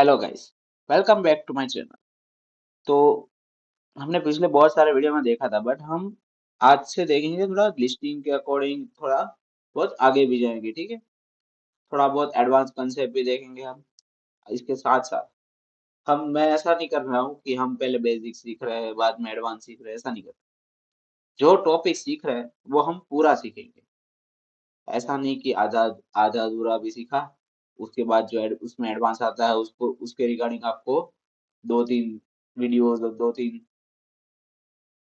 Hello guys, welcome back to my channel. तो हमने पिछले बहुत सारे वीडियो में देखा था, बट हम आज से देखेंगे थोड़ा लिस्टिंग के अकॉर्डिंग, थोड़ा बहुत आगे भी जाएंगे। ठीक है, थोड़ा बहुत एडवांस कंसेप्ट भी देखेंगे हम। इसके साथ साथ मैं ऐसा नहीं कर रहा हूँ कि हम पहले बेसिक सीख रहे हैं बाद में एडवांस सीख रहे हैं, ऐसा नहीं कर रहे। जो टॉपिक सीख रहे हैं वो हम पूरा सीखेंगे। ऐसा नहीं कि आधा आधा अधूरा भी सीखा, उसके बाद जो उसमें एडवांस आता है उसको उसके रिगार्डिंग आपको दो तीन वीडियोस और दो तीन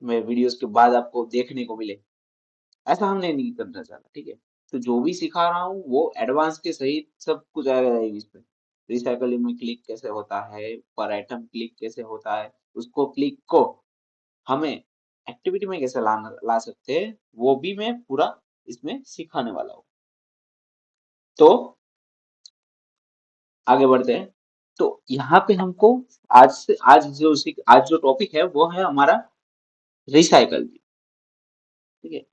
में वीडियोस के बाद आपको देखने को मिले, ऐसा हमने नहीं करना चाहता। ठीक है, तो जो भी सिखा रहा हूँ वो एडवांस के सहित सब कुछ आएगा इस पे। रिसाइकलिंग में क्लिक कैसे होता है, पर आइटम क्लिक कैसे होता है, उसको क्लिक को हमें एक्टिविटी में कैसे ला सकते हैं, वो भी मैं पूरा इसमें सिखाने वाला हूँ। तो आगे बढ़ते हैं। तो यहाँ पे हमको आज जो टॉपिक है वो है हमारा रिसाइकल। ठीक है,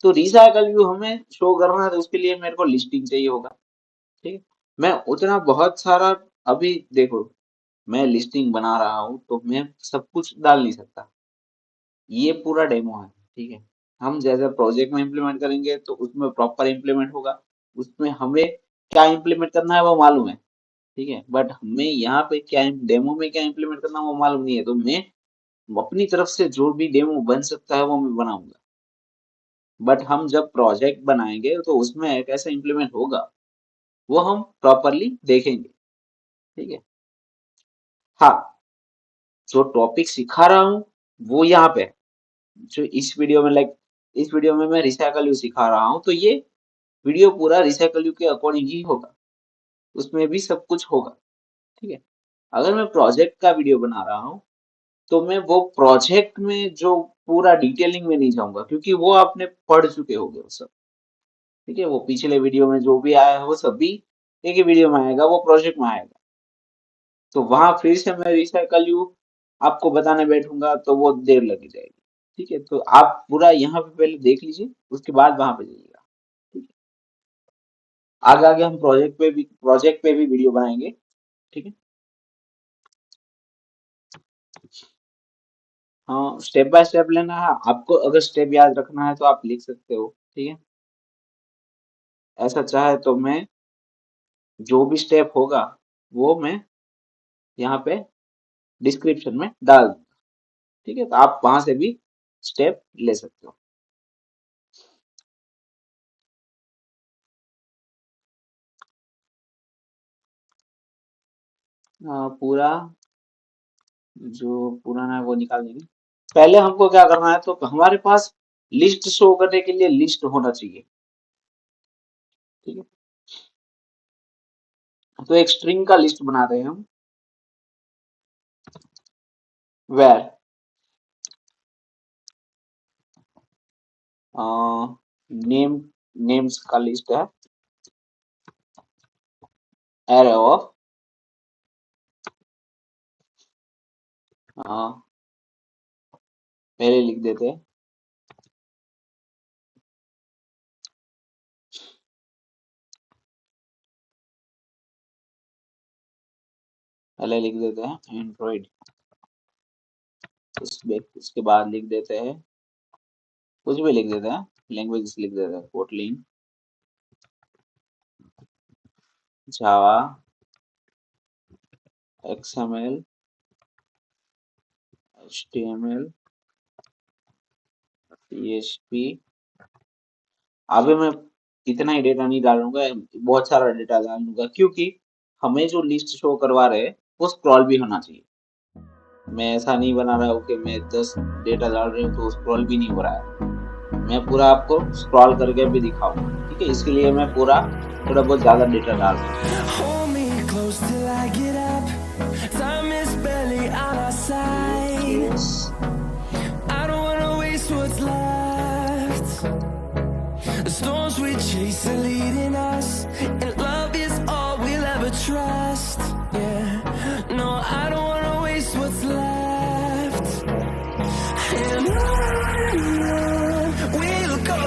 तो रिसाइकल व्यू हमें शो करना है तो उसके लिए मेरे को लिस्टिंग चाहिए होगा। ठीक है, मैं उतना बहुत सारा, अभी देखो, मैं लिस्टिंग बना रहा हूँ तो मैं सब कुछ डाल नहीं सकता। ये पूरा डेमो है। ठीक है, हम जैसे प्रोजेक्ट में इम्प्लीमेंट करेंगे तो उसमें प्रॉपर इम्प्लीमेंट होगा, उसमें हमें क्या इम्प्लीमेंट करना है वो मालूम है। ठीक है, बट हमें यहाँ पे क्या डेमो में क्या इम्प्लीमेंट करना है वो मालूम नहीं है, तो मैं अपनी तरफ से जो भी डेमो बन सकता है वो मैं बनाऊंगा। बट हम जब प्रोजेक्ट बनाएंगे तो उसमें कैसे इम्प्लीमेंट होगा वो हम प्रॉपरली देखेंगे। ठीक है, हाँ, जो टॉपिक सिखा रहा हूँ वो यहाँ पे है। जो इस वीडियो में इस वीडियो में मैं रिसाइकल यू सिखा रहा हूँ, तो ये वीडियो पूरा रिसाइकल यू के अकॉर्डिंग ही होगा, उसमें भी सब कुछ होगा। ठीक है, अगर मैं प्रोजेक्ट का वीडियो बना रहा हूँ तो मैं वो प्रोजेक्ट में जो पूरा डिटेलिंग में नहीं जाऊंगा, क्योंकि वो आपने पढ़ चुके होगे वो सब। ठीक है, वो पिछले वीडियो में जो भी आया है वो सभी एक ही वीडियो में आएगा, वो प्रोजेक्ट में आएगा। तो वहां फिर से मैं रिसाइकल यू आपको बताने बैठूंगा तो वो देर लगी जाएगी। ठीक है, तो आप पूरा यहाँ पे पहले देख लीजिए, उसके बाद वहां पे जाइएगा। ठीक है, आगे आगे हम प्रोजेक्ट पे भी वीडियो बनाएंगे। ठीक है, हाँ, स्टेप बाय स्टेप लेना है आपको। अगर स्टेप याद रखना है तो आप लिख सकते हो। ठीक है, ऐसा चाहे तो मैं जो भी स्टेप होगा वो मैं यहाँ पे डिस्क्रिप्शन में डाल दूंगा। ठीक है, तो आप वहां से भी स्टेप ले सकते हो। पूरा जो पुराना है वो निकाल देंगे। पहले हमको क्या करना है, तो हमारे पास लिस्ट शो करने के लिए लिस्ट होना चाहिए। ठीक है, तो एक स्ट्रिंग का लिस्ट बना रहे हैं हम। वेर नेम नेम्स का लिस्ट है, एरे ऑफ पहले लिख देते हैं, पहले लिख देते हैं एंड्रॉइड। उसके बाद लिख देते हैं, कुछ भी लिख देते हैं, लैंग्वेज लिख देते हैं, कोटलिन, जावा, एक्सएमएल, एचटीएमएल, पीएचपी। अभी मैं इतना ही डेटा नहीं डालूंगा, बहुत सारा डेटा डालूंगा, क्योंकि हमें जो लिस्ट शो करवा रहे हैं वो स्क्रॉल भी होना चाहिए। मैं ऐसा नहीं बना रहा हूँ कि मैं 10 डेटा डाल रही हूँ तो स्क्रॉल भी नहीं हो रहा है। मैं पूरा आपको स्क्रॉल करके भी दिखाऊंगा। ठीक है, इसके लिए मैं पूरा थोड़ा बहुत ज्यादा डेटा डाल रहा हूँ। Hold me close till I get up. Time is barely on our side. I don't wanna waste what's left. The storms we chase are leading us, and love is all we'll ever trust. Yeah, no, I don't wanna waste what's left. And on we'll go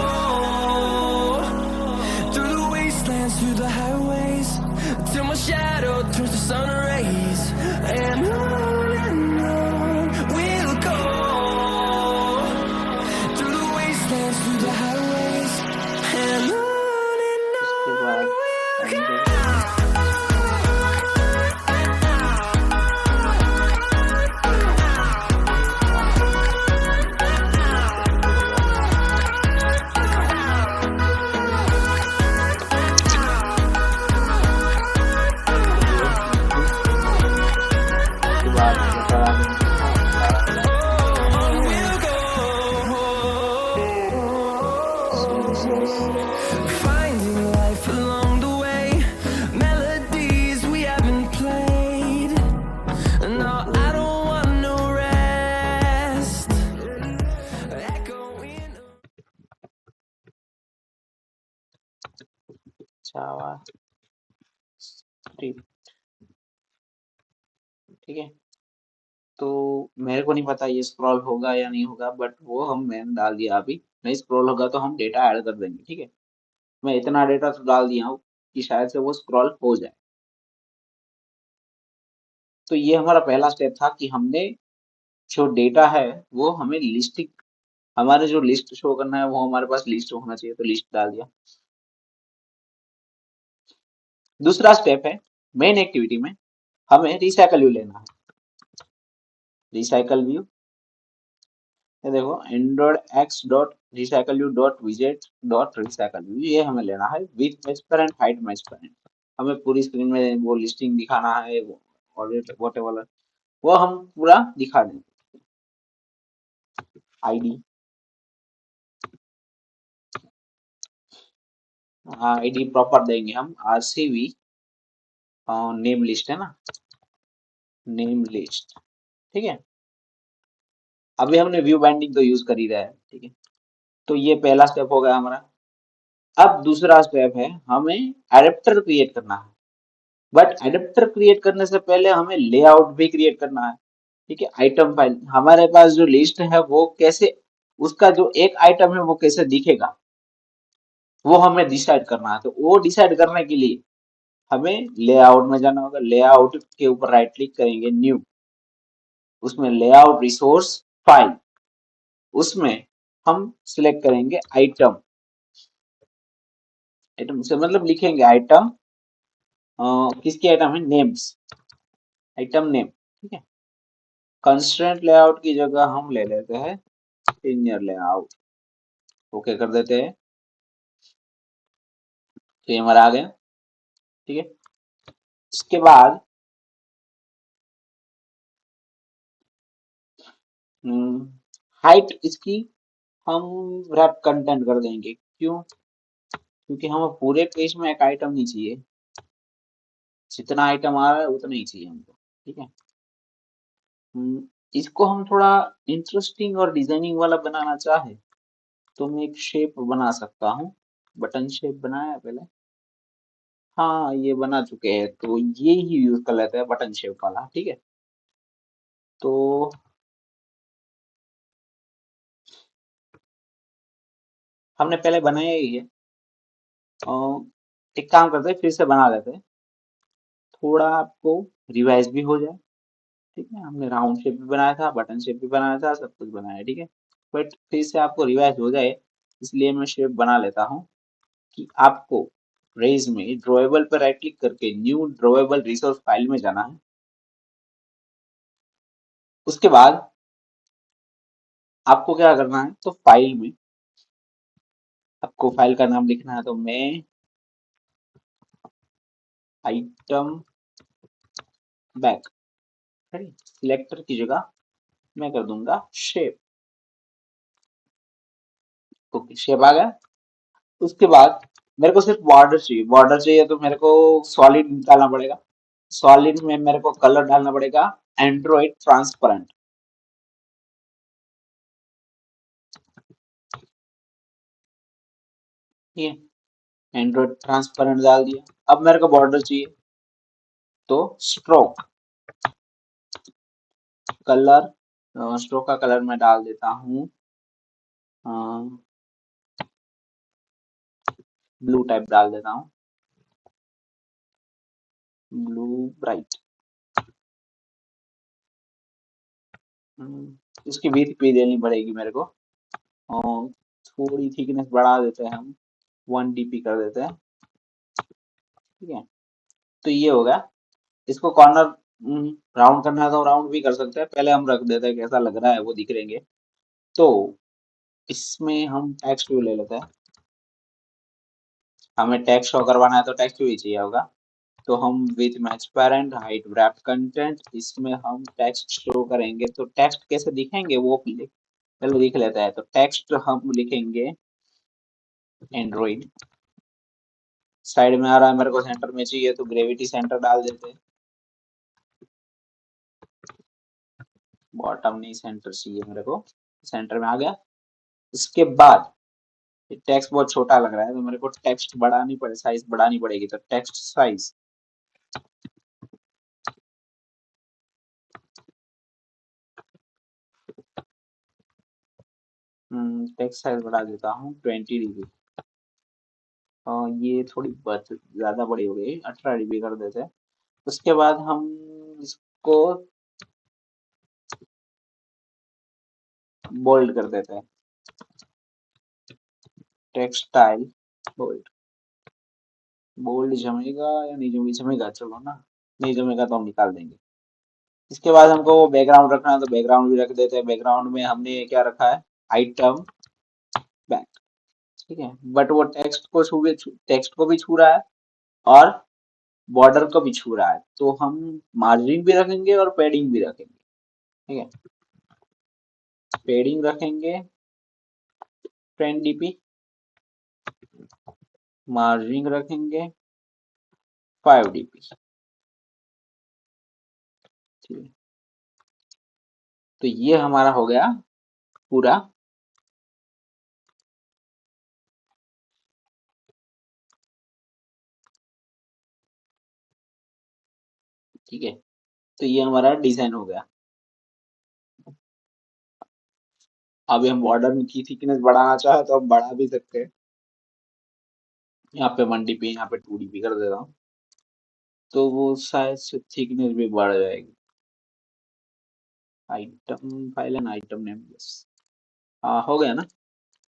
through the wastelands, through the highways till my shadow turns to sun rays. And on we'll go through the wastelands, through the highways, and on उसके बाद we'll and उसके बाद बता देंगे finding life along the way, melodies we haven't played. No, I don't want no rest. Echoing. Java script, ठीक है। तो मेरे को नहीं पता ये स्क्रॉल होगा या नहीं होगा, बट वो मैंने डाल दिया। अभी नहीं स्क्रॉल होगा तो हम डेटा ऐड कर देंगे, ठीक है। मैं इतना डेटा तो डाल दिया हूँ कि शायद से वो स्क्रॉल हो जाए। तो ये हमारा पहला स्टेप था कि हमने जो डेटा है वो हमें लिस्टिंग, हमारे जो लिस्ट शो करना है वो हमारे पास लिस्ट होना चाहिए, तो लिस्ट डाल दिया। दूसरा स्टेप है मेन एक्टिविटी में हमें रिसाइकल व्यू लेना है। रिसाइकल व्यू, ये देखो android X dot recycle view dot विजेट डॉट रिसाइकल व्यू, ये हमें लेना है with match parent height match parent. हमें पूरी स्क्रीन में वो लिस्टिंग दिखाना है, वो और वॉट एवर वो हम पूरा दिखा देंगे। आईडी, आईडी प्रॉपर देंगे हम आरसीवी नेम लिस्ट है ना, नेम लिस्ट, ठीक है। अभी हमने व्यू बाइंडिंग तो यूज कर ही रहा है, ठीक है। तो ये पहला स्टेप हो गया हमारा। अब दूसरा स्टेप है हमें एडेप्टर क्रिएट करना है, बट एडेप्टर क्रिएट करने से पहले हमें लेआउट भी क्रिएट करना है, ठीक है। आइटम फाइल, हमारे पास जो लिस्ट है वो कैसे, उसका जो एक आइटम है वो कैसे दिखेगा वो हमें डिसाइड करना है। तो वो डिसाइड करने के लिए हमें लेआउट में जाना होगा। लेआउट के ऊपर राइट क्लिक करेंगे, न्यू, उसमें लेआउट रिसोर्स फाइल, उसमें हम सिलेक्ट करेंगे आइटम। आइटम से मतलब लिखेंगे आइटम, किसकी आइटम है, नेम्स, आइटम नेम, ठीक है। कंस्ट्रेंट लेआउट की जगह हम ले लेते हैं लिनियर लेआउट, ओके कर देते हैं। तो ये हमारा आ गया, ठीक है। इसके बाद हाइट इसकी हम रैप कंटेंट कर देंगे, क्यों, क्योंकि हमें पूरे पेज में एक आइटम नहीं चाहिए, जितना आइटम आ रहा है उतना ही चाहिए हमको, ठीक है। इसको हम थोड़ा इंटरेस्टिंग और डिजाइनिंग वाला बनाना चाहे तो मैं एक शेप बना सकता हूँ। बटन शेप बनाया है पहले, हाँ ये बना चुके हैं, तो ये ही यूज कर लेते हैं बटन शेप वाला, ठीक है। तो हमने पहले बनाया ही है, एक काम करते हैं फिर से बना लेते हैं, थोड़ा आपको रिवाइज भी हो जाए, ठीक है। हमने राउंड शेप भी बनाया था, बटन शेप भी बनाया था, सब कुछ बनाया है, ठीक है। बट फिर से आपको रिवाइज हो जाए इसलिए मैं शेप बना लेता हूँ कि आपको रेज में ड्रॉएबल पर राइट क्लिक करके न्यू ड्रॉएबल रिसोर्स फाइल में जाना है। उसके बाद आपको क्या करना है, तो फाइल में आपको फाइल का नाम लिखना है, तो मैं आइटम बैक, सिलेक्टर की जगह मैं कर दूंगा शेप, ओके शेप आ गया। उसके बाद मेरे को सिर्फ बॉर्डर चाहिए, बॉर्डर चाहिए तो मेरे को सॉलिड निकालना पड़ेगा। सॉलिड में मेरे को कलर डालना पड़ेगा एंड्रॉइड ट्रांसपेरेंट, ठीक है। एंड्रॉइड ट्रांसपेरेंट डाल दिया। अब मेरे को बॉर्डर चाहिए तो स्ट्रोक कलर, स्ट्रोक का कलर मैं डाल देता हूँ ब्लू टाइप डाल देता हूँ, ब्लू ब्राइट। इसकी विड्थ भी देनी पड़ेगी मेरे को, और थोड़ी थिकनेस बढ़ा देते हैं हम, 1 dp कर देते हैं, ठीक है। तो ये होगा। इसको कॉर्नर राउंड करना है तो राउंड भी कर सकते हैं, पहले हम रख देते हैं कैसा लग रहा है वो दिख रहेंगे। तो इसमें हम टेक्स्ट व्यू ले लेते हैं, हमें टेक्स्ट शो करवाना है तो टेक्स्ट व्यू ही चाहिए होगा। तो हम with match parent height wrap content, इसमें हम टेक्स्ट शो करेंगे। तो टेक्स्ट कैसे दिखेंगे वो पहले लिख लेते हैं। तो टेक्स्ट हम लिखेंगे एंड्रॉइड, साइड में आ रहा है मेरे को, सेंटर में चाहिए तो ग्रेविटी सेंटर डाल देते हैं, बॉटम नहीं सेंटर चाहिए मेरे को, सेंटर में आ गया। इसके बाद टेक्स्ट बहुत छोटा लग रहा है तो मेरे को टेक्स्ट बढ़ानी पड़े, साइज बढ़ानी पड़ेगी। तो टेक्स्ट साइज, टेक्स्ट साइज बढ़ा देता हूँ 20 dp। ये थोड़ी बहुत ज्यादा बड़ी हो गई, 18 dp कर देते हैं। उसके बाद हम इसको बोल्ड कर देते हैं, टेक्सटाइल बोल्ड। बोल्ड जमेगा या नहीं जमेगा? जमेगा, चलो ना, नहीं जमेगा तो हम निकाल देंगे। इसके बाद हमको बैकग्राउंड रखना है तो बैकग्राउंड भी रख देते हैं। बैकग्राउंड में हमने क्या रखा है, आइटम बैक, ठीक है। बट वो टेक्स्ट को भी छू रहा है और बॉर्डर को भी छू रहा है, तो हम मार्जिन भी रखेंगे और पेडिंग भी रखेंगे, ठीक है। पेडिंग रखेंगे 10 dp, मार्जिन रखेंगे 5 dp, ठीक है। तो ये हमारा हो गया पूरा, ठीक है। तो ये हमारा डिजाइन हो गया। अभी हम बॉर्डर की थिकनेस बढ़ाना चाहे तो हम बढ़ा भी सकते हैं, यहाँ पे 1 dp, यहाँ पे 2 dp कर देता हूँ, तो वो शायद से थिकनेस भी बढ़ जाएगी। Item file and item name, बस। हाँ हो गया ना,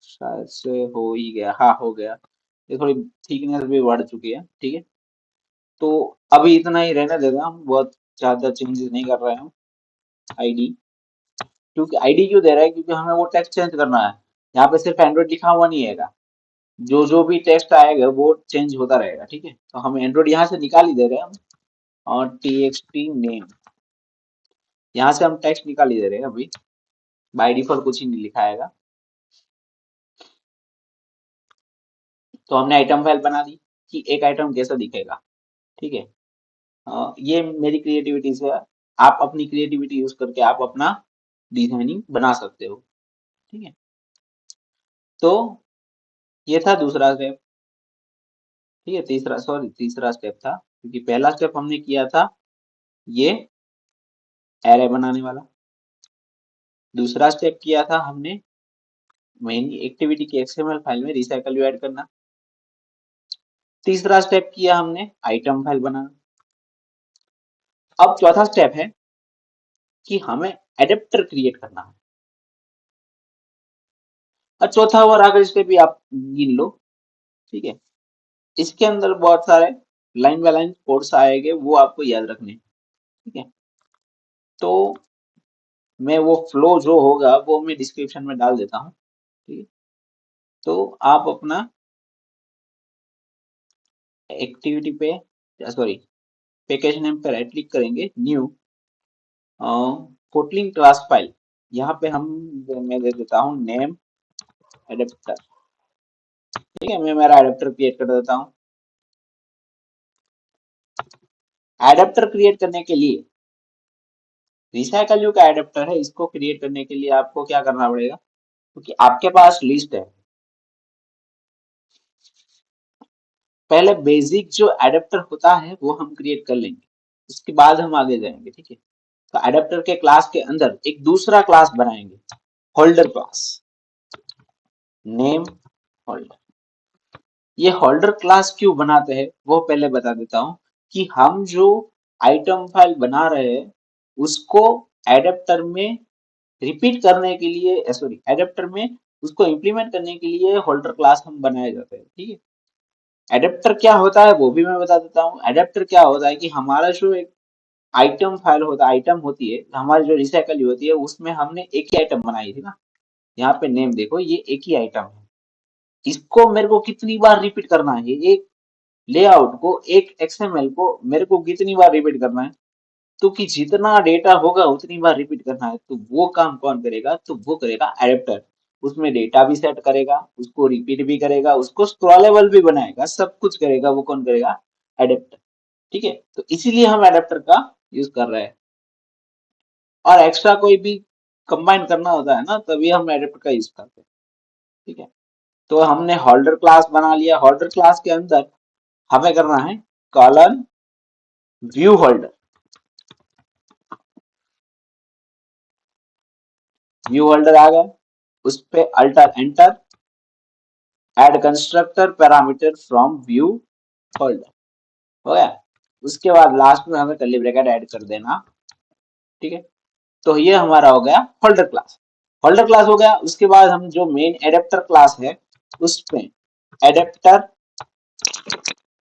शायद से हो ही गया, हाँ हो गया। ये थोड़ी थिकनेस भी बढ़ चुकी है, ठीक है। तो अभी इतना ही रहने देते हैं, हम बहुत ज्यादा चेंजेस नहीं कर रहे हैं। आईडी, क्योंकि आईडी क्यों दे रहा है, क्योंकि हमें वो टेक्स्ट चेंज करना है। यहाँ पे सिर्फ एंड्रॉइड लिखा हुआ नहीं है, जो जो भी टेक्स्ट आएगा वो चेंज होता रहेगा, ठीक है। तो हम एंड्रॉइड यहाँ से निकाल ही दे रहे हैं हम, और txt नेम, यहाँ से हम टेक्स्ट निकाल ही दे रहे हैं अभी, बाय डिफॉल्ट कुछ ही नहीं लिखा आएगा। तो हमने आइटम फाइल बना दी कि एक आइटम कैसा दिखेगा, ठीक है। ये मेरी क्रिएटिविटी से, आप अपनी क्रिएटिविटी यूज करके आप अपना डिजाइनिंग बना सकते हो, ठीक है। तो ये था दूसरा स्टेप, ठीक है। तीसरा स्टेप था, क्योंकि पहला स्टेप हमने किया था ये एरे बनाने वाला, दूसरा स्टेप किया था हमने मेन एक्टिविटी की एक्सएमएल फाइल में रिसाइकल व्यू ऐड करना, तीसरा स्टेप किया हमने आइटम फाइल बनाना। अब चौथा स्टेप है कि हमें एडेप्टर क्रिएट करना है, और चौथा और आखिरी स्टेप भी आप गिन लो, ठीक है। इसके अंदर बहुत सारे लाइन बाय लाइन कोड्स आएंगे, वो आपको याद रखने हैं, ठीक है। तो मैं वो फ्लो जो होगा वो मैं डिस्क्रिप्शन में डाल देता हूँ, ठीक है। तो आप अपना एक्टिविटी पे, सॉरी, पैकेज नेम पे राइट क्लिक करेंगे, न्यू कोटलिन क्लास फाइल, यहाँ पे हम, मैं दे देता हूँ नेम एडेप्टर, ठीक है। मैं मेरा एडेप्टर क्रिएट कर देता हूँ। एडेप्टर क्रिएट करने के लिए, रिसाइकल व्यू का एडेप्टर है, इसको क्रिएट करने के लिए आपको क्या करना पड़ेगा, क्योंकि आपके पास लिस्ट है, पहले बेसिक जो एडेप्टर होता है वो हम क्रिएट कर लेंगे, उसके बाद हम आगे जाएंगे, ठीक है। तो एडेप्टर के क्लास के अंदर एक दूसरा क्लास बनाएंगे, होल्डर क्लास, नेम होल्डर। ये होल्डर क्लास क्यों बनाते हैं वो पहले बता देता हूँ। कि हम जो आइटम फाइल बना रहे हैं उसको एडेप्टर में रिपीट करने के लिए, सॉरी, एडेप्टर में उसको इम्प्लीमेंट करने के लिए होल्डर क्लास हम बनाए जाते हैं। ठीक है। एडेप्टर क्या होता है वो भी मैं बता देता हूँ। एडेप्टर क्या होता है कि हमारा जो एक आइटम फाइल होता है, आइटम होती है हमारी जो रिसाइकल होती है, उसमें हमने एक ही आइटम बनाई थी ना। यहाँ पे नेम देखो, ये एक ही आइटम है। इसको मेरे को कितनी बार रिपीट करना है, एक लेआउट को, एक एक्सएमएल को मेरे को कितनी बार रिपीट करना है? तो कि जितना डेटा होगा उतनी बार रिपीट करना है। तो वो काम कौन करेगा? तो वो करेगा एडेप्टर। उसमें डेटा भी सेट करेगा, उसको रिपीट भी करेगा, उसको स्क्रॉलेबल भी बनाएगा, सब कुछ करेगा। वो कौन करेगा? एडेप्टर। ठीक है। तो इसीलिए हम एडेप्टर का यूज कर रहे हैं। और एक्स्ट्रा कोई भी कंबाइन करना होता है ना, तभी हम एडेप्टर का यूज करते हैं। ठीक है। तो हमने होल्डर क्लास बना लिया। होल्डर क्लास के अंदर हमें करना है colon view holder. View holder आ गया, उस पे alter enter, add constructor parameter from view holder. हो गया। उसके बाद लास्ट में हमें कर्ली ब्रैकेट ऐड कर देना। ठीक है। तो ये हमारा हो गया होल्डर क्लास। होल्डर क्लास हो गया। उसके बाद हम जो मेन एडेप्टर क्लास है उस पे एडेप्टर,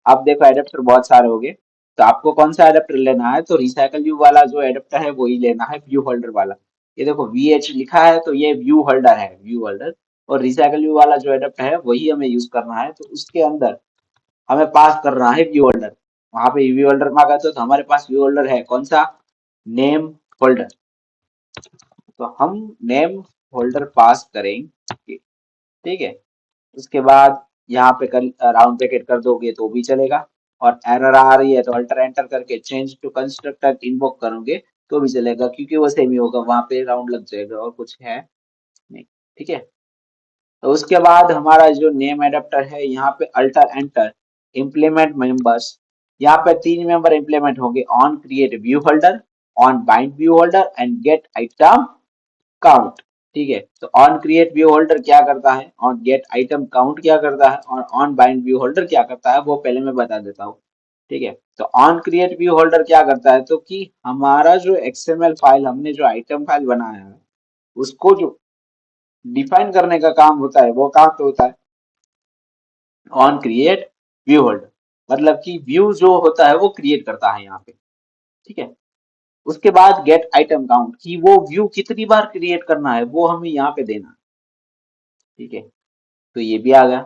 आप देखो एडेप्टर बहुत सारे हो गए। तो आपको कौन सा एडेप्टर लेना है? तो रिसाइकल व्यू वाला जो एडेप्टर है वही लेना है, व्यू होल्डर वाला। ये देखो VH लिखा है तो ये व्यू होल्डर है, व्यू होल्डर। और रिसाइकल व्यू वाला जो एडेप्टर है वही हमें यूज करना है। तो उसके अंदर हमें पास करना है व्यू होल्डर। वहां पे व्यू होल्डर मांगा तो हमारे पास व्यू होल्डर है कौन सा? Name holder. तो हम नेम होल्डर पास करेंगे। ठीक है। उसके बाद यहाँ पे राउंड ब्रैकेट कर दोगे तो भी चलेगा। और एरर आ रही है तो अल्टर एंटर करके चेंज टू कंस्ट्रक्टर इन्वोक करोगे तो भी चलेगा, क्योंकि वो सेम ही होगा, वहां पे राउंड लग जाएगा और कुछ है नहीं। ठीक है। तो उसके बाद हमारा जो नेम एडेप्टर है, यहाँ पे अल्टर एंटर इम्प्लीमेंट मेंबर्स। यहाँ पे 3 मेंबर इम्प्लीमेंट होंगे, on create view holder, on bind view holder and gate item count. ठीक है। तो ऑन क्रिएट व्यू होल्डर क्या करता है, ऑन गेट आइटम काउंट क्या करता है, और ऑन बाइंड व्यू होल्डर क्या करता है वो पहले मैं बता देता हूँ। ठीक है। तो ऑन क्रिएट व्यू होल्डर क्या करता है, तो कि हमारा जो एक्सएमएल फाइल, हमने जो आइटम फाइल बनाया है उसको जो डिफाइन करने का काम होता है वो कहाँ पे होता है? On create view holder. मतलब कि व्यू जो होता है वो क्रिएट करता है यहाँ पे। ठीक है। उसके बाद गेट आइटम काउंट, कि वो व्यू कितनी बार क्रिएट करना है वो हमें यहाँ पे देना है। ठीक है। तो ये भी आ गया।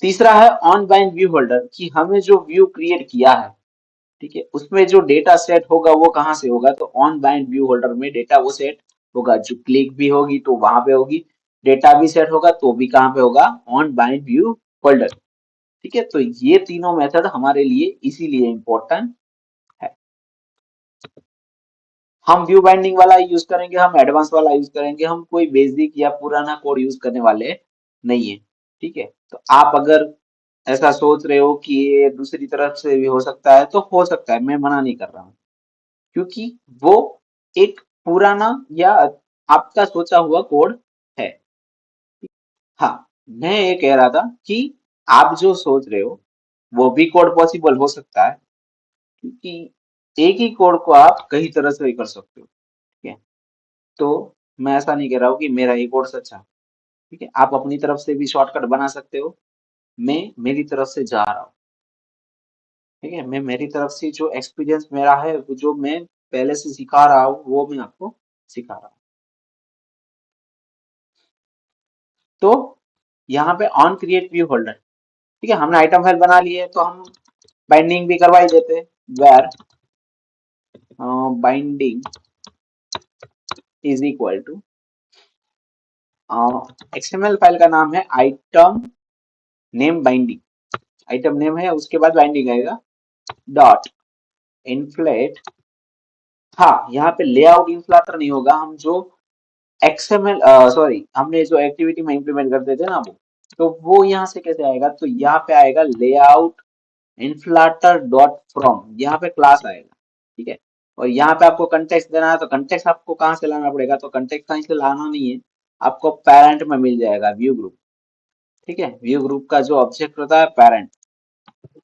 तीसरा है ऑन बाइंड व्यू होल्डर, कि हमें जो व्यू क्रिएट किया है, ठीक है, उसमें जो डेटा सेट होगा वो कहाँ से होगा? तो ऑन बाइंड व्यू होल्डर में डेटा वो सेट होगा। जो क्लिक भी होगी तो वहां पे होगी, डेटा भी सेट होगा तो भी कहाँ पे होगा? On bind view holder. ठीक है। तो ये तीनों मेथड हमारे लिए इसीलिए इंपॉर्टेंट है। हम व्यू बाइंडिंग वाला यूज करेंगे, हम एडवांस वाला यूज करेंगे, हम कोई बेसिक या पुराना कोड यूज करने वाले नहीं है। ठीक है। तो आप अगर ऐसा सोच रहे हो कि ये दूसरी तरफ से भी हो सकता है तो हो सकता है, मैं मना नहीं कर रहा हूँ, क्योंकि वो एक पुराना या आपका सोचा हुआ कोड है। हाँ, मैं ये कह रहा था कि आप जो सोच रहे हो वो भी कोड पॉसिबल हो सकता है, क्योंकि एक ही कोड को आप कई तरह से भी कर सकते हो। ठीक है। तो मैं ऐसा नहीं कह रहा हूँ कि मेरा ये कोड सच्चा है। ठीक है। आप अपनी तरफ से भी शॉर्टकट बना सकते हो। मैं मेरी तरफ से जा रहा हूँ। ठीक है। मैं मेरी तरफ से जो एक्सपीरियंस मेरा है, वो जो मैं पहले से सिखा रहा हूँ वो मैं आपको सिखा रहा हूँ। तो यहाँ पे ऑन क्रिएट व्यू होल्डर, ठीक है, हमने आइटम फाइल बना ली है तो हम बाइंडिंग भी करवा ही देते हैं। Var binding is equal to, XML file का नाम है item name binding. Item name है, उसके बाद बाइंडिंग आएगा, डॉट इन्फ्लेट। हाँ, यहाँ पे लेआउट इन्फ्लाटर नहीं होगा। हम जो एक्सएमएल, सॉरी, हमने जो एक्टिविटी में इंप्लीमेंट करते थे ना वो, तो वो यहाँ से कैसे आएगा? तो यहाँ पे आएगा लेआउट इन्फ्लाटर डॉट फ्रॉम, यहाँ पे क्लास आएगा। ठीक है। और यहाँ पे आपको कंटेक्स्ट देना है, तो कंटेक्स्ट आपको कहाँ से लाना पड़ेगा? तो कंटेक्ट कहीं से लाना नहीं है, आपको पेरेंट में मिल जाएगा व्यू ग्रुप। ठीक है। व्यू ग्रुप का जो ऑब्जेक्ट होता है पेरेंट,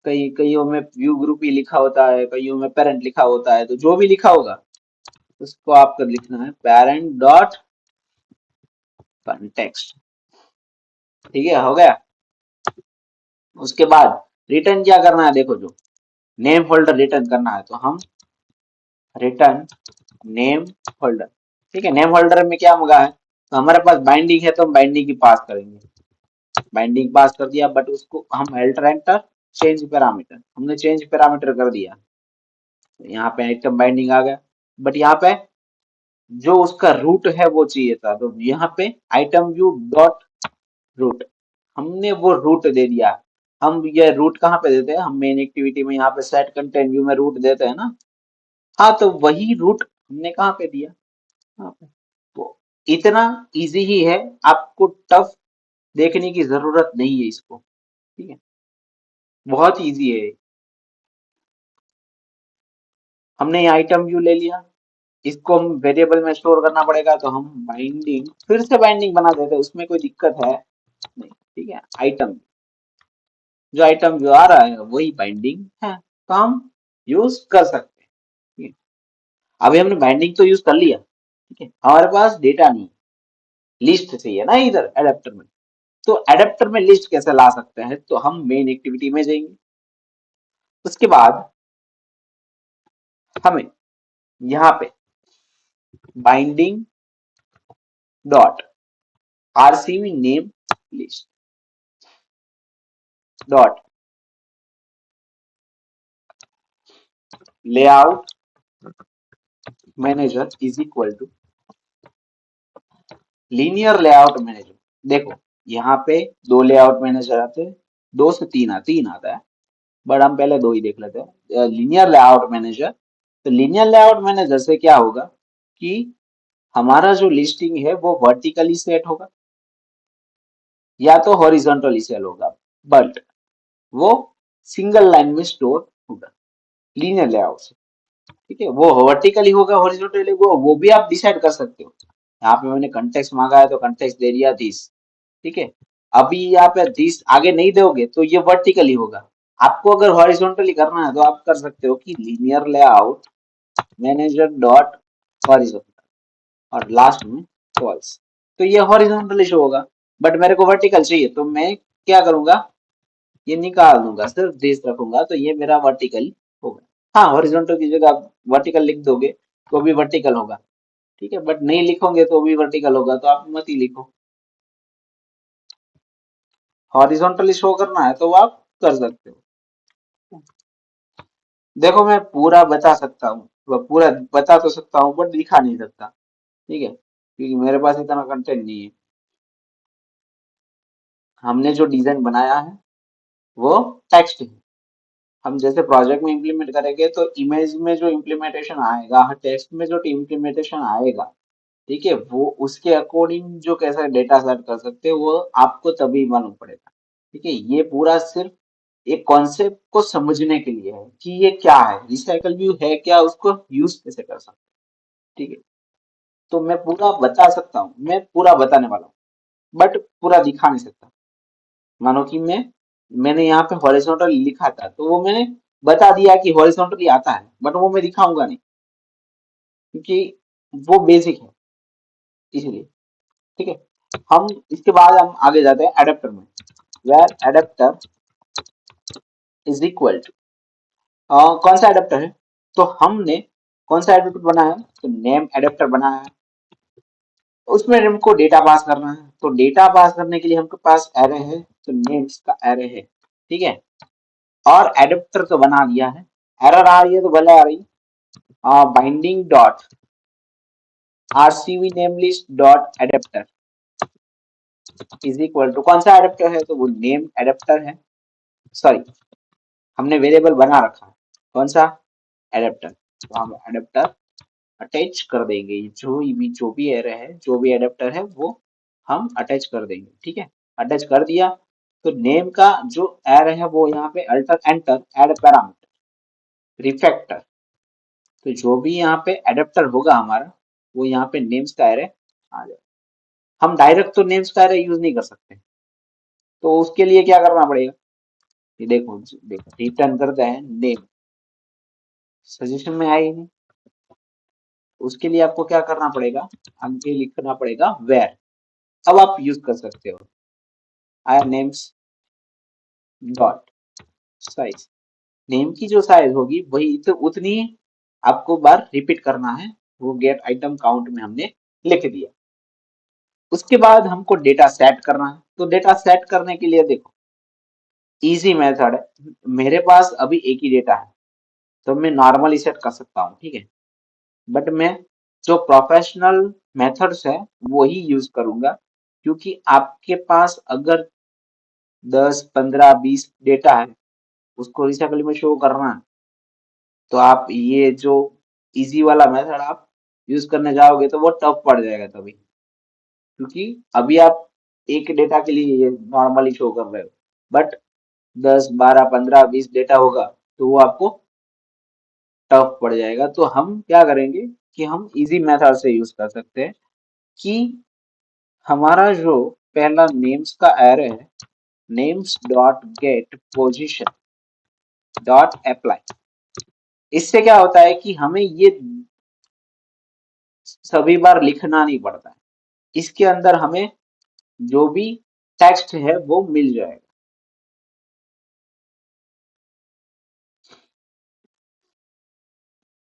कई कईयों में व्यू ग्रुप ही लिखा होता है, कईयों में पेरेंट लिखा होता है, तो जो भी लिखा होगा उसको आपको लिखना है पेरेंट डॉट कंटेक्स्ट। ठीक है, हो गया। उसके बाद रिटर्न क्या करना है, देखो जो नेम फोल्डर रिटर्न करना है तो हम रिटर्न नेम फोल्डर। ठीक है, नेम फोल्डर में क्या मंगा है, तो हमारे पास बाइंडिंग है तो हम बाइंडिंग की पास करेंगे, बाइंडिंग पास कर दिया, बट उसको हम एल्टर एंटर चेंज पैरामीटर, हमने चेंज पैरामीटर कर दिया, तो यहाँ पे आइटम बाइंडिंग आ गया। बट यहाँ पे जो उसका रूट है वो चाहिए था, तो यहाँ पे आइटम व्यू डॉट रूट, हमने वो रूट दे दिया। हम ये रूट कहाँ पे देते हैं, हम मेन एक्टिविटी में यहाँ पे सेट कंटेंट व्यू में रूट देते हैं ना। हाँ, तो वही रूट हमने कहाँ पे दिया, यहाँ पे। तो इतना इजी ही है, आपको टफ देखने की जरूरत नहीं है इसको। ठीक है, बहुत इजी है। हमने ये आइटम व्यू ले लिया, इसको हम वेरिएबल में स्टोर करना पड़ेगा, तो हम बाइंडिंग फिर से बाइंडिंग बना देते हैं, उसमें कोई दिक्कत है नहीं। ठीक है, आइटम जो आइटम व्यू आ रहा है वही बाइंडिंग है, तो हम यूज कर सकते हैं। ठीक है, अभी हमने बाइंडिंग तो यूज कर लिया। ठीक है, हमारे पास डेटा नहीं, लिस्ट चाहिए ना इधर एडेप्टर में, तो एडेप्टर में लिस्ट कैसे ला सकते हैं, तो हम मेन एक्टिविटी में जाएंगे। उसके बाद हमें यहाँ पे binding dot RCV name list dot layout manager is equal to linear layout manager. देखो यहाँ पे दो लेआउट मैनेजर आते हैं, दो से तीन आता है, बट हम पहले दो ही देख लेते हैं। लीनियर लेआउट मैनेजर, तो लीनियर लेआउट मैनेजर से क्या होगा कि हमारा जो लिस्टिंग है वो वर्टिकली सेट होगा या तो हॉरिजॉन्टली सेल होगा, बट वो सिंगल लाइन में स्टोर होगा लीनियर लेआउट से। ठीक है, वो वर्टिकली होगा हॉरिजॉन्टली, वो भी आप डिसाइड कर सकते हो। यहाँ पे मैंने कंटेक्स्ट मांगा है तो कंटेक्स्ट दे दिया दिस। ठीक है, अभी यहाँ पे दिस आगे नहीं दोगे तो ये वर्टिकली होगा। आपको अगर हॉरिजॉन्टली करना है तो आप कर सकते हो कि linear layout manager dot horizontal और लास्ट में फॉल्स, तो ये हॉरिजॉन्टली शो होगा। बट मेरे को वर्टिकल चाहिए तो मैं क्या करूंगा, ये निकाल दूंगा, सिर्फ दिस रखूंगा, तो ये मेरा वर्टिकल होगा। हाँ, हॉरिजॉन्टल की जगह आप वर्टिकल लिख दोगे तो भी वर्टिकल होगा। ठीक है, बट नहीं लिखोगे तो भी वर्टिकल होगा, तो आप मत ही लिखो। हॉरिजॉन्टली शो करना है तो आप कर सकते हो। देखो मैं पूरा बता सकता हूँ, वह पूरा बता तो सकता हूँ बट दिखा नहीं सकता। ठीक है, क्योंकि मेरे पास इतना कंटेंट नहीं है। हमने जो डिजाइन बनाया है वो टेक्स्ट है। हम जैसे प्रोजेक्ट में इम्प्लीमेंट करेंगे तो इमेज में जो इम्प्लीमेंटेशन आएगा, टेक्स्ट में जो इम्प्लीमेंटेशन आएगा, ठीक है, वो उसके अकॉर्डिंग जो कैसा डेटा सेट कर सकते हैं वो आपको तभी मालूम पड़ेगा। ठीक है, ये पूरा सिर्फ एक कॉन्सेप्ट को समझने के लिए है कि ये क्या है, रिसाइकल व्यू है क्या, उसको यूज कैसे कर सकते हैं। ठीक है, तो मैं पूरा बता सकता हूँ, मैं पूरा बताने वाला हूँ, बट पूरा दिखा नहीं सकता। मानो कि मैंने यहाँ पे हॉरिजॉन्टल लिखा था तो वो मैंने बता दिया कि हॉरिजॉन्टली आता है, बट वो मैं दिखाऊंगा नहीं क्योंकि वो बेसिक है, इसलिए। ठीक है, हम इसके बाद हम आगे जाते हैं एडेप्टर में, var adapter is equal to कौन सा एडेप्टर है, तो हमने कौन सा एडेप्टर बनाया है, तो नेम एडेप्टर बनाया है। उसमें हमको डेटा पास करना है, तो डेटा पास करने के लिए हमके पास एरे है, तो नेम्स का एरे है। ठीक है, और एडेप्टर तो बना दिया है। एरर आ रही है तो भले आ रही, binding dot RCV name list dot adapter is equal to कौन सा एडेप्टर है, तो वो नेम एडेप्टर है। सॉरी, हमने वेरिएबल बना रखा है कौन सा, एडेप्टर, तो हम एडेप्टर अटैच कर देंगे, जो भी एरे है, जो भी एडेप्टर है वो हम अटैच कर देंगे। ठीक है, अटैच कर दिया, तो नेम का जो एरे है वो यहाँ पे alter enter add parameter refactor, तो जो भी यहाँ पे एडेप्टर होगा हमारा वो यहाँ पे नेम्स का एरे आ जाए। हम डायरेक्ट तो नेम्स का एरे यूज नहीं कर सकते, तो उसके लिए क्या करना पड़ेगा, ये देखो देखो रिटर्न करते हैं नेम, सजेशन में आई नहीं। उसके लिए आपको क्या करना पड़ेगा, आगे लिखना पड़ेगा वेर। अब आप यूज कर सकते हो आई नेम्स डॉट साइज। नेम की जो साइज होगी वही तो उतनी आपको बार रिपीट करना है, वो गेट आइटम काउंट में हमने लिख दिया। उसके बाद हमको डेटा सेट करना है, तो डेटा सेट करने के लिए देखो इजी मेथड है। मेरे पास अभी एक ही डेटा है तो मैं नॉर्मली सेट कर सकता हूँ, ठीक है। बट मैं जो प्रोफेशनल मेथड्स है वही यूज करूंगा, क्योंकि आपके पास अगर 10 15 20 डेटा है उसको रिसाइकल में शो करना है, तो आप ये जो इजी वाला मेथड आप यूज करने जाओगे तो वो टफ पड़ जाएगा तभी, क्योंकि अभी आप एक डेटा के लिए ये नॉर्मली शो कर रहे हो, बट 10 12 15 20 डेटा होगा तो वो आपको टफ पड़ जाएगा। तो हम क्या करेंगे कि हम इजी मेथड से यूज कर सकते हैं कि हमारा जो पहला नेम्स का एरे है, names dot gate position dot apply, इससे क्या होता है कि हमें ये सभी बार लिखना नहीं पड़ता है, इसके अंदर हमें जो भी टेक्स्ट है वो मिल जाएगा।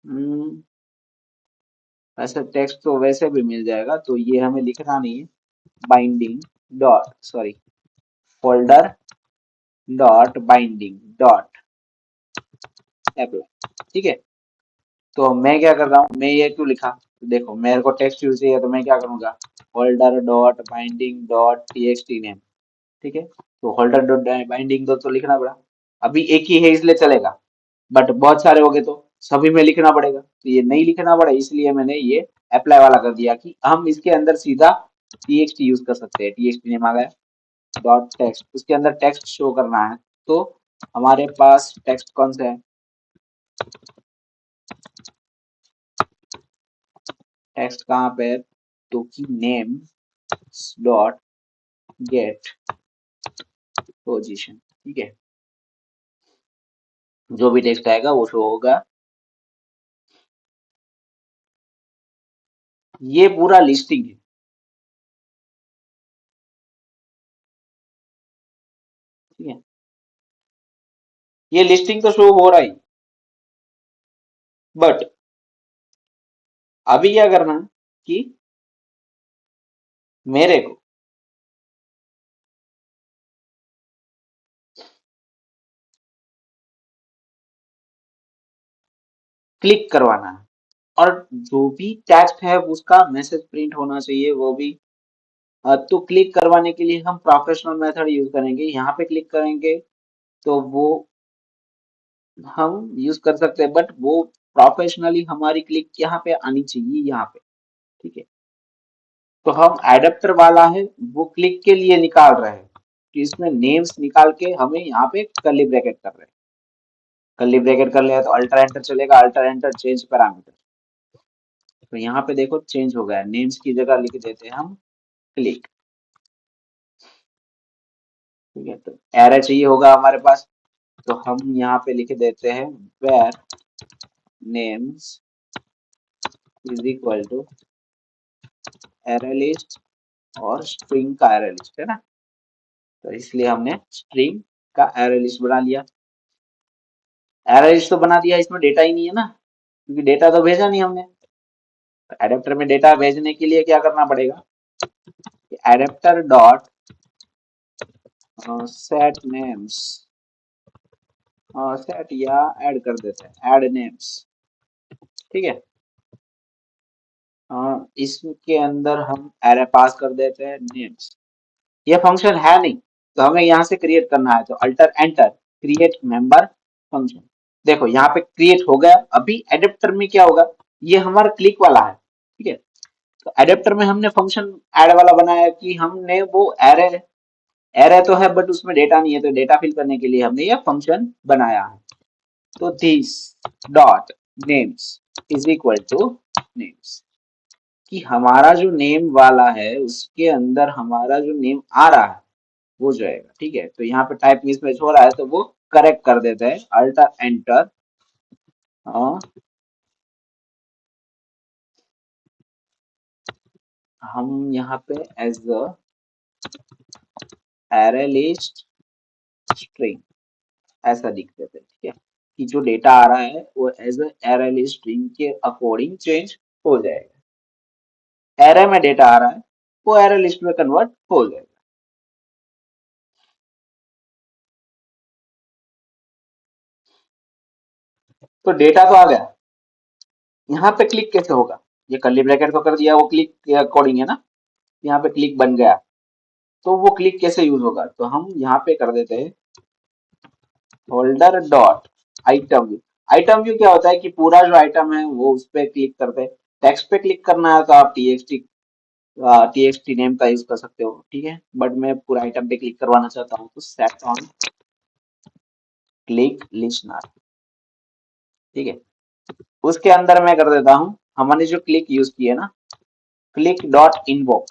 हम्म, वैसे टेक्स्ट तो वैसे भी मिल जाएगा, तो ये हमें लिखना नहीं है। Binding dot sorry folder dot binding dot apply, ठीक है। तो मैं क्या कर रहा हूँ, मैं ये क्यों लिखा, तो देखो मेरे को टेक्स्ट यूज चाहिए तो मैं क्या करूंगा, folder dot binding dot TXT name, ठीक है। तो होल्डर डॉट बाइंडिंग दो तो लिखना पड़ा, अभी एक ही है इसलिए चलेगा, बट बहुत सारे हो गए तो सभी में लिखना पड़ेगा, तो ये नहीं लिखना पड़ा, इसलिए मैंने ये अप्लाई वाला कर दिया कि हम इसके अंदर सीधा टीएक्सटी यूज कर सकते हैं। टीएक्सटी नेम आ गया डॉट टेक्स्ट, उसके अंदर टेक्स्ट शो करना है, तो हमारे पास टेक्स्ट कौन सा है, टेक्स्ट कहाँ पे है, तो कि नेम डॉट गेट पोजीशन, ठीक है। जो भी टेक्स्ट आएगा वो शो होगा। ये पूरा लिस्टिंग है, ठीक है। ये लिस्टिंग तो शो हो रहा ही, बट अभी क्या करना है कि मेरे को क्लिक करवाना है, और जो भी टेक्स्ट है उसका मैसेज प्रिंट होना चाहिए वो भी। तो क्लिक करवाने के लिए हम प्रोफेशनल मेथड यूज करेंगे, यहाँ पे क्लिक करेंगे तो वो हम यूज कर सकते हैं, बट वो प्रोफेशनली हमारी क्लिक यहाँ पे आनी चाहिए, यहाँ पे, ठीक है। तो हम एडेप्टर वाला है वो क्लिक के लिए निकाल रहे हैं, कि इसमें नेम्स निकाल के हमें यहाँ पे कर्ली ब्रैकेट कर रहे हैं। कर्ली ब्रैकेट कर लिया तो अल्टर एंटर चलेगा, अल्टर एंटर चेंज पैरामीटर, तो यहाँ पे देखो चेंज हो गया, नेम्स की जगह लिख देते हैं हम क्लिक, ठीक है। तो एरे चाहिए होगा हमारे पास, तो हम यहाँ पे लिख देते हैं var names is equal to array list, और स्ट्रिंग का एरे लिस्ट है ना, तो इसलिए हमने स्ट्रिंग का एरे लिस्ट बना लिया। एरे लिस्ट तो बना दिया, इसमें डेटा ही नहीं है ना, क्योंकि डेटा तो भेजा नहीं हमने। तो एडेप्टर में डेटा भेजने के लिए क्या करना पड़ेगा, adapter dot set names, set या ऐड कर देते हैं ऐड नेम्स, ठीक है। इसके अंदर हम एरे पास कर देते हैं नेम्स। ये फंक्शन है नहीं तो हमें यहाँ से क्रिएट करना है, तो alter enter create member function. देखो यहाँ पे क्रिएट हो गया। अभी एडेप्टर में क्या होगा, ये हमारा क्लिक वाला है, ठीक है। तो एडेप्टर में हमने फंक्शन ऐड वाला बनाया कि हमने वो एरे, एरे तो है बट उसमें डेटा नहीं है, तो डेटा फिल करने के लिए हमने ये फंक्शन बनाया है। तो this dot names is equal two names, कि हमारा जो नेम वाला है उसके अंदर हमारा जो नेम आ रहा है वो जाएगा, ठीक है। तो यहाँ पे टाइप मिसमैच हो रहा है तो वो करेक्ट कर देते हैं, अल्टर एंटर। हम यहाँ पे as a array list string ऐसा लिख देते हैं, ठीक है, कि जो डेटा आ रहा है वो as a array list string के अकॉर्डिंग चेंज हो जाएगा। एरे में डेटा आ रहा है वो एरे लिस्ट में कन्वर्ट हो जाएगा। तो डेटा तो आ गया, यहाँ पे क्लिक कैसे होगा? ये कर्ली ब्रैकेट तो कर दिया, वो क्लिक के अकॉर्डिंग है ना, यहाँ पे क्लिक बन गया। तो वो क्लिक कैसे यूज होगा? तो हम यहाँ पे कर देते हैं holder dot item view. Item view क्या होता है कि पूरा जो आइटम है वो उस पर क्लिक करते हैं। टेक्स्ट पे क्लिक करना है तो आप टीएक्सटी नेम का यूज कर सकते हो, ठीक है, बट मैं पूरा आइटम पे क्लिक करवाना चाहता हूँ तो सेट ऑन क्लिक लिस्टनर, ठीक है। उसके अंदर मैं कर देता हूँ, हमने जो क्लिक यूज की है ना, क्लिक डॉट इनवॉक,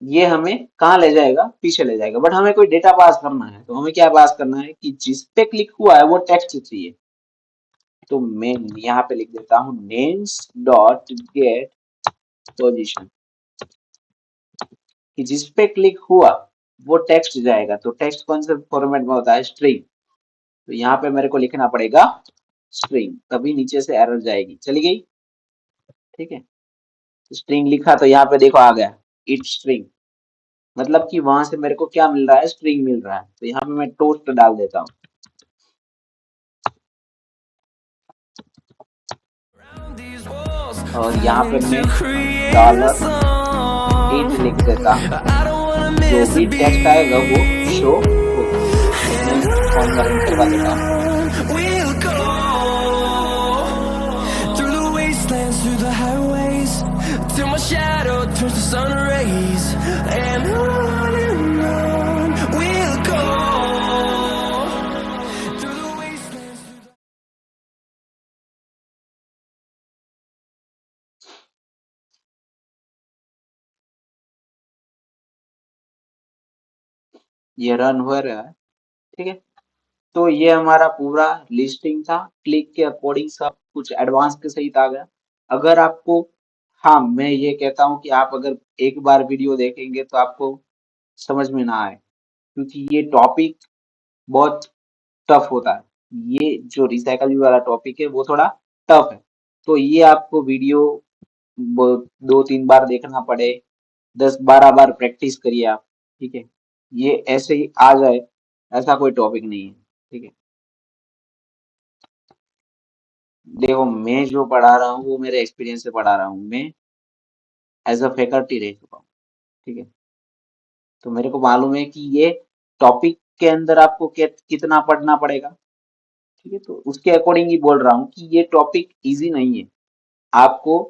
ये हमें कहाँ ले जाएगा? पीछे ले जाएगा। बट हमें कोई डेटा पास करना है तो हमें क्या पास करना है कि जिस पे क्लिक हुआ है वो टेक्स्ट चाहिए। तो मैं यहाँ पे लिख देता हूँ नेम्स डॉट गेट पोजीशन, कि जिस पे क्लिक हुआ वो टेक्स्ट जाएगा। तो टेक्स्ट कौन से फॉर्मेट में होता है? स्ट्रिंग। तो यहाँ पे मेरे को लिखना पड़ेगा स्ट्रिंग, तभी नीचे से एरर जाएगी। चली गई, ठीक है। स्ट्रिंग लिखा तो यहाँ पे देखो आ गया इट स्ट्रिंग, मतलब कि वहां से मेरे को क्या मिल रहा है? स्ट्रिंग मिल रहा है। तो यहाँ पे मैं टोस्ट डाल देता हूँ these walls, और यहाँ पे fighting to मैं create a dollar at song. लिख देता हूँ। I don't wanna जो miss a भी टेक्स्ट आएगा वो शो beat. होगा। मैं फॉर्म And रन करवा देता हूँ। on we'll go through the wastelands, through the highways, till my shadow turns to sun rays. And on we'll go through the wastelands. ये run हो रहा है, ठीक है। तो ये हमारा पूरा लिस्टिंग था, क्लिक के अकॉर्डिंग सब कुछ एडवांस के सहित आ गया। अगर आपको, हाँ मैं ये कहता हूँ कि आप अगर एक बार वीडियो देखेंगे तो आपको समझ में ना आए, क्योंकि ये टॉपिक बहुत टफ होता है। ये जो रिसाइकल वाला टॉपिक है वो थोड़ा टफ है। तो ये आपको वीडियो 2-3 बार देखना पड़े, 10-12 बार प्रैक्टिस करिए आप, ठीक है। ये ऐसे ही आ जाए ऐसा कोई टॉपिक नहीं है, ठीक है। देखो मैं जो पढ़ा रहा हूँ वो मेरे एक्सपीरियंस से पढ़ा रहा हूँ, मैं एज अ फैकल्टी रह चुका हूँ, ठीक है। तो मेरे को मालूम है कि ये टॉपिक के अंदर आपको कितना पढ़ना पड़ेगा, ठीक है। तो उसके अकॉर्डिंग ही बोल रहा हूँ कि ये टॉपिक इजी नहीं है। आपको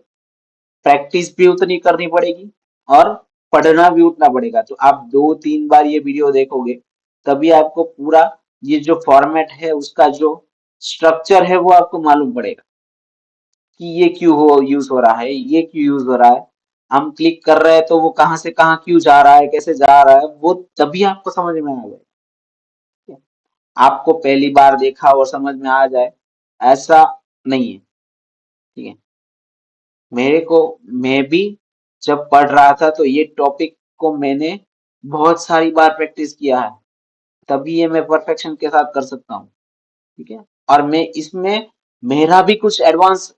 प्रैक्टिस भी उतनी करनी पड़ेगी और पढ़ना भी उतना पड़ेगा। तो आप 2-3 बार ये वीडियो देखोगे तभी आपको पूरा ये जो फॉर्मेट है उसका जो स्ट्रक्चर है वो आपको मालूम पड़ेगा कि ये क्यों हो यूज हो रहा है, ये क्यों यूज हो रहा है। हम क्लिक कर रहे हैं तो वो कहाँ से कहाँ क्यों जा रहा है, कैसे जा रहा है, वो तभी आपको समझ में आ जाए। आपको पहली बार देखा और समझ में आ जाए ऐसा नहीं है, ठीक है। मेरे को, मैं भी जब पढ़ रहा था तो ये टॉपिक को मैंने बहुत सारी बार प्रैक्टिस किया है, तभी ये मैं परफेक्शन के साथ कर सकता हूँ, ठीक है। और मैं इसमें मेरा भी कुछ एडवांस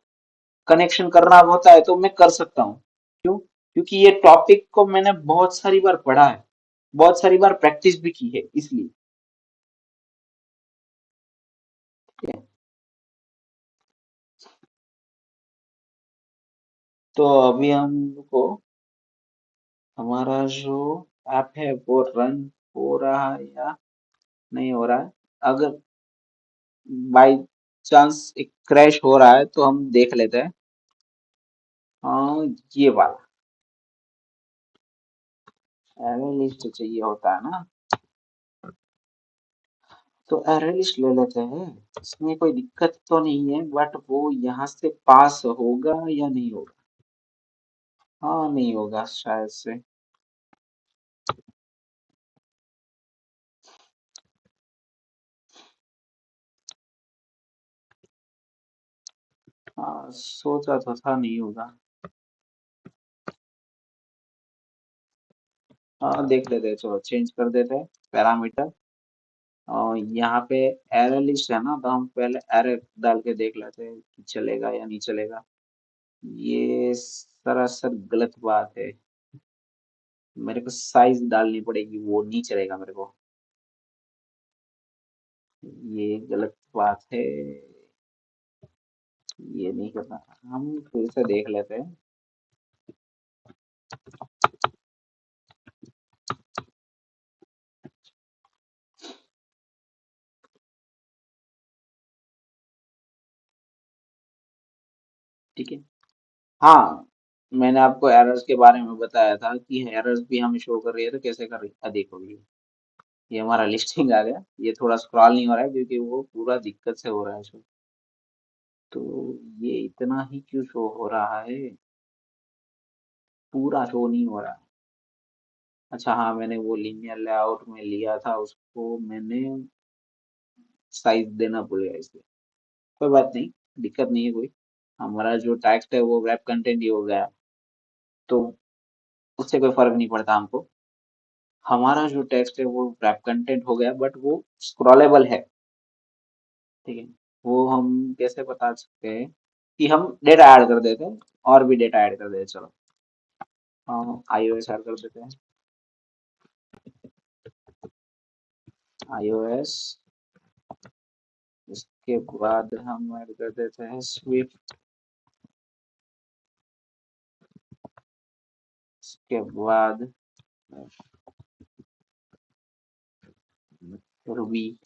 कनेक्शन करना होता है तो मैं कर सकता हूँ। क्यों? क्योंकि ये टॉपिक को मैंने बहुत सारी बार पढ़ा है, बहुत सारी बार प्रैक्टिस भी की है, इसलिए, ठीक है। तो अभी हमको हमारा जो ऐप है वो रन हो रहा है या नहीं हो रहा है। अगर बाई चांस एक क्रैश हो रहा है तो हम देख लेते हैं। हाँ, ये वाला एरे लिस्ट चाहिए होता है ना, तो एरे लिस्ट ले लेते हैं। इसमें कोई दिक्कत तो नहीं है, बट वो यहाँ से पास होगा या नहीं होगा? हाँ नहीं होगा शायद से। हाँ सोचा तो था नहीं होगा। हाँ देख लेते हैं, चलो चेंज कर देते हैं पैरामीटर। और यहाँ पे एरर लिस्ट है ना, तो हम पहले एरर डाल के देख लेते हैं कि चलेगा या नहीं चलेगा। ये सरासर गलत बात है, मेरे को साइज डालनी पड़ेगी, वो नहीं चलेगा मेरे को। ये गलत बात है, ये नहीं करना। हम फिर से देख लेते हैं। ठीक है। हाँ, मैंने आपको एरर्स के बारे में बताया था कि एरर्स भी हमें शो कर रही है, तो कैसे कर रही है, देखो ये हमारा लिस्टिंग आ गया। ये थोड़ा स्क्रॉल नहीं हो रहा है क्योंकि वो पूरा दिक्कत से हो रहा है शो। तो ये इतना ही क्यों शो हो रहा है, पूरा शो नहीं हो रहा है। अच्छा हाँ, मैंने वो लीनियर लेआउट में लिया था, उसको मैंने साइज देना भूल गया इसलिए। कोई बात नहीं, दिक्कत नहीं है कोई। हमारा जो टेक्स्ट है वो वेब कंटेंट ही हो गया, तो उससे कोई फर्क नहीं पड़ता हमको। हमारा जो टेक्स्ट है वो वेब कंटेंट हो गया, बट वो स्क्रॉलेबल है। ठीक है। वो हम कैसे बता सकते हैं कि हम डेटा ऐड कर देते हैं, और भी डेटा ऐड कर देते हैं। चलो हम iOS ऐड कर देते हैं, iOS। इसके बाद हम ऐड कर देते हैं स्विफ्ट। इसके बाद रूबी,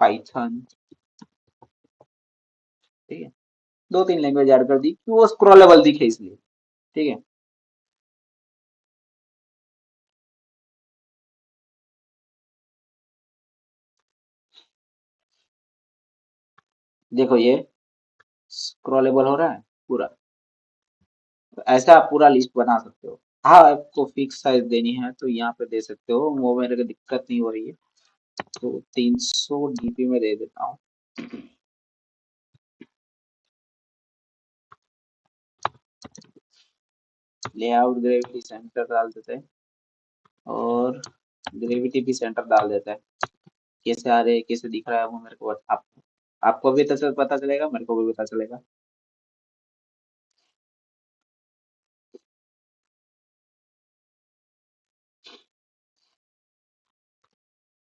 पाइथन। ठीक है, दो तीन लैंग्वेज ऐड कर दी कि वो स्क्रॉलेबल दिखे इसलिए। ठीक है। देखो ये स्क्रॉलेबल हो रहा है पूरा। तो ऐसा आप पूरा लिस्ट बना सकते हो। हाँ, आपको फिक्स साइज देनी है तो यहाँ पे दे सकते हो, वो मेरे को दिक्कत नहीं हो रही है। तो 300 डीपी में दे देता हूँ। लेआउट ग्रेविटी सेंटर डाल देते हैं, और ग्रेविटी भी सेंटर डाल देते हैं। कैसे आ रहे हैं, कैसे दिख रहा है वो मेरे को आपको भी तो पता चलेगा, मेरे को भी पता चलेगा।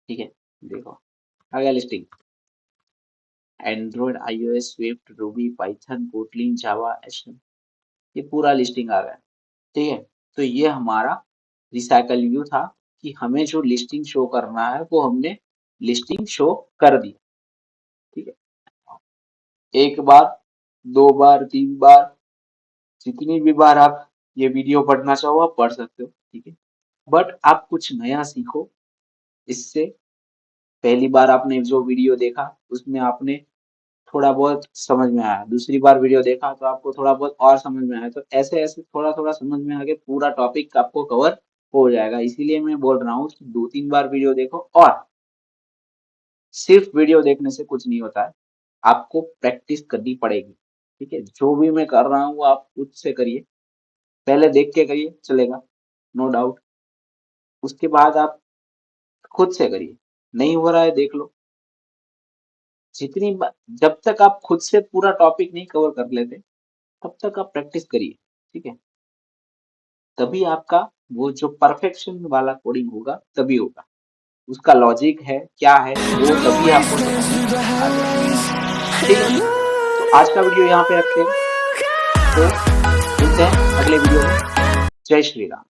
ठीक है, देखो आ गया listing. Android, iOS, Swift, Ruby, Python, Kotlin, Java, HTML, ये पूरा लिस्टिंग आ गया। ठीक है। तो ये हमारा रिसाइकल व्यू था कि हमें जो लिस्टिंग शो करना है वो हमने लिस्टिंग शो कर दी। ठीक है। एक बार, दो बार, तीन बार, जितनी भी बार आप ये वीडियो पढ़ना चाहो आप पढ़ सकते हो। ठीक है। बट आप कुछ नया सीखो इससे। पहली बार आपने जो वीडियो देखा उसमें आपने थोड़ा बहुत समझ में आया, दूसरी बार वीडियो देखा तो आपको थोड़ा बहुत और समझ में आया, तो ऐसे ऐसे थोड़ा थोड़ा समझ में आके पूरा टॉपिक आपको कवर हो जाएगा। इसीलिए मैं बोल रहा हूँ कि दो तीन बार वीडियो देखो। और सिर्फ वीडियो देखने से कुछ नहीं होता है, आपको प्रैक्टिस करनी पड़ेगी। ठीक है, जो भी मैं कर रहा हूँ वो आप खुद से करिए। पहले देख के करिए चलेगा, नो डाउट। उसके बाद आप खुद से करिए, नहीं हो रहा है देख लो। जब तक आप खुद से पूरा टॉपिक नहीं कवर कर लेते तब तक आप प्रैक्टिस करिए। ठीक है, तभी आपका वो जो परफेक्शन वाला कोडिंग होगा तभी होगा। उसका लॉजिक है क्या है वो तभी आपको समझ में आ जाएगा। ठीक है, तो आज का वीडियो यहाँ पे रखते हैं, तो मिलते हैं अगले वीडियो में। जय श्री राम।